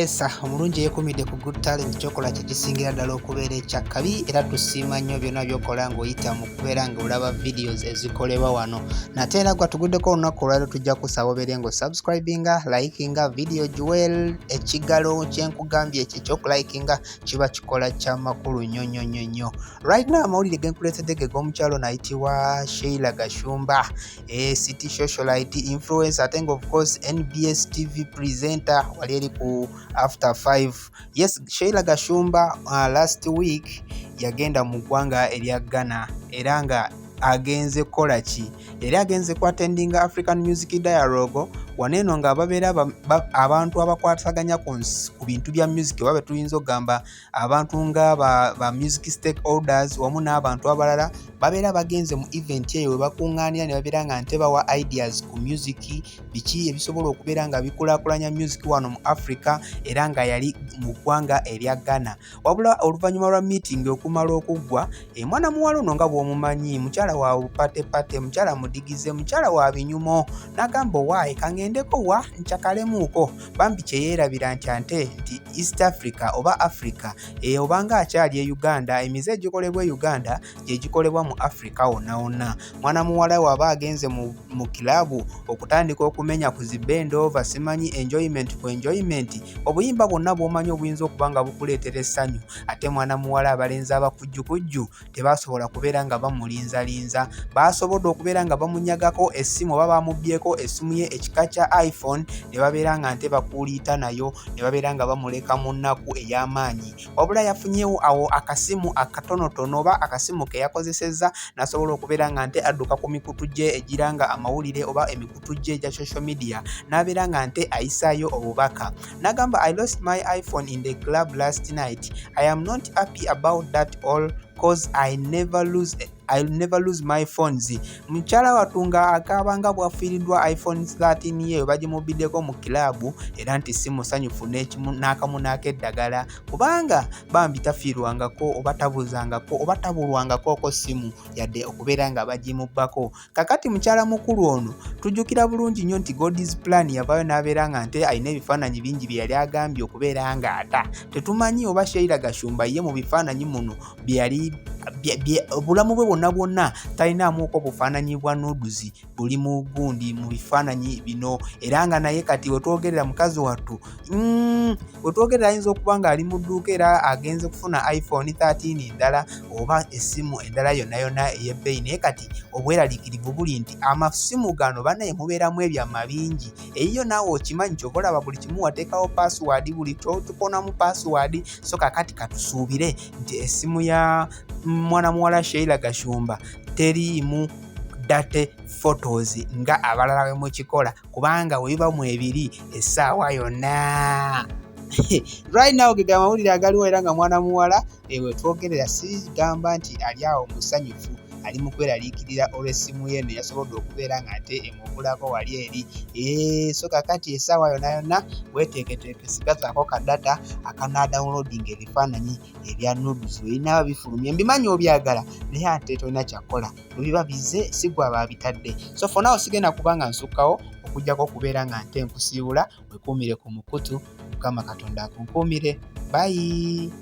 Yes, omulungi yekumidde ku Good Talent kyokola kisingira ddala okubeera ekyakabi era tusiima nnyo byonna by'okola ng'oyita mu kubeera ng'olaba videos ezikolebwa wano. Nate era gwe tuguddeko olunaku olwaleero tujja kusaba obeere ng'osubscribinga, likinga video Joel ekigalo kyenkugambye ekyo eky'okulayikinga kiba kikola kya makulu nnyo. Right now amawulire ge nkuleetedde ge g'omukyalo n'ayitibwa Sheila Gashumba, city socialite influencer ate nga of course NBS TV presenter wali eri ku After 5. Yes, Sheila Gashumba last week yagenda mu ggwanga erya Ghana era nga agenze kola ki? Yali agenze ku attendinga African Music Dialogue waneeno nga babeera abantu abakwataganya ku bintu bya music oba tuyinza okugamba abantu nga ba music stakeholders wamu n'abantu abalala babeera bagenze mu event eyo bakuŋŋaanira ne babeera nga ntebawa ideas ku music biki ebisobola okubeera nga bikulaakulanya music wano mu Africa era nga yali mu ggwanga erya Ghana. Wabula oluvannyuma lwa meeting okumala okuggwa mwana muwala ono nga bw'omumanyi mukyala wa upatepate mukyala mudigize mukyala wa binyumo n'agamba owaayi kangendeko wa nkyakalemuuko bambi kye yeerabira nti East Africa oba Africa obanga akyali e Uganda emize egikolebwa e Uganda gye gikolebwa mu Africa wonna. Mwana muwala waba agenze mu kilabu okutandika okumenya ku zibendova simanyi enjoyment ku enjoyment obuyimba bwonna bw'omanyi obuyinza okuba nga bukuleetera essanyu ate mwana muwala abalenzi abakujjukujju tebasobola kubeera nga bamulinzalinza basobodde okubeera nga bamunyagako essimu oba bamubyeeko essimu ye ekika kya iPhone ne babeera nga nte bakuuliita nayo ne babeera nga bamuleka mu nnaku ey'amaanyi. Wabula yafunyewo awo akasimu akatonotono oba akasimu ke yakozesezza n'asobola okubeera nga nte adduka ku mikutu gye egiranga amawulire oba emikutu gye egya social media n'abeera nga nte ayisaayo obubaka n'agamba I lost my iPhone in the club last night. I am not happy about that all cause I'll never lose my phones. Mukyala watunga akabanga bwafiiriddwa iPhone 13 ye bagimubiddeko mu kilabu era nti si musanyufu n'akamu n'akeddagala kubanga bambi tafiirwangako oba tabuzangako oba tabulwangako simu yadde okubeera nga bagimubbako. Kakati mukyala mukulu ono tujjukira bulungi nnyo nti God's plan yavaayo n'abeera nga nte alina ebifaananyi bingi bye yali agambye okubeera nga ata tetumanyi oba Sheila Gashumba ye mu bifaananyi muno bye yali obulamu bwe bwonna talinaamuuko bufaananyi bwa nuduzi buli mu gundi mu bifaananyi bino era nga naye kati wetwogerera mukazi wattu wetwogerera ayinza okuba nga ali mu dduuka era agenze kufuna iPhone 13 endala oba essimu endala yonna ey'ebbeeyi naye kati obweraliikirivu buli nti amasimu gano banaye mubeeramu ebyama bingi eyiyo naawe okimanyi kyova olaba buli kimu wateekawo password buli kyotukonamu password so kakati katusuubire nti essimu ya mwana muwala Sheila Gashumba teriimu date photos nga abalala bwe mukikola kubanga webiba mu ebiri essaawa yonna. Right now ge amawulire agaliwo era nga mwana muwala wetwogerera sigamba nti ali awo musanyufu ali mu kweraliikirira olw'essimu ye ne yasobodde okubeera nga nte emubulako wali eri so kakati essaawa yonna weteeketeeke sigazaako kadata akanadownloading ebifaananyi ebya nuduzi ebinaaba bifulumye mbimanyi obyagala naye ate tolina kyakkola webiba bize si gwe aba abitadde. So for now sigenda kubanga nsukkawo okujjako okubeera nga nte nkusiibula wekuumire ku mukutu Mukama Katonda akunkuumire. Bye.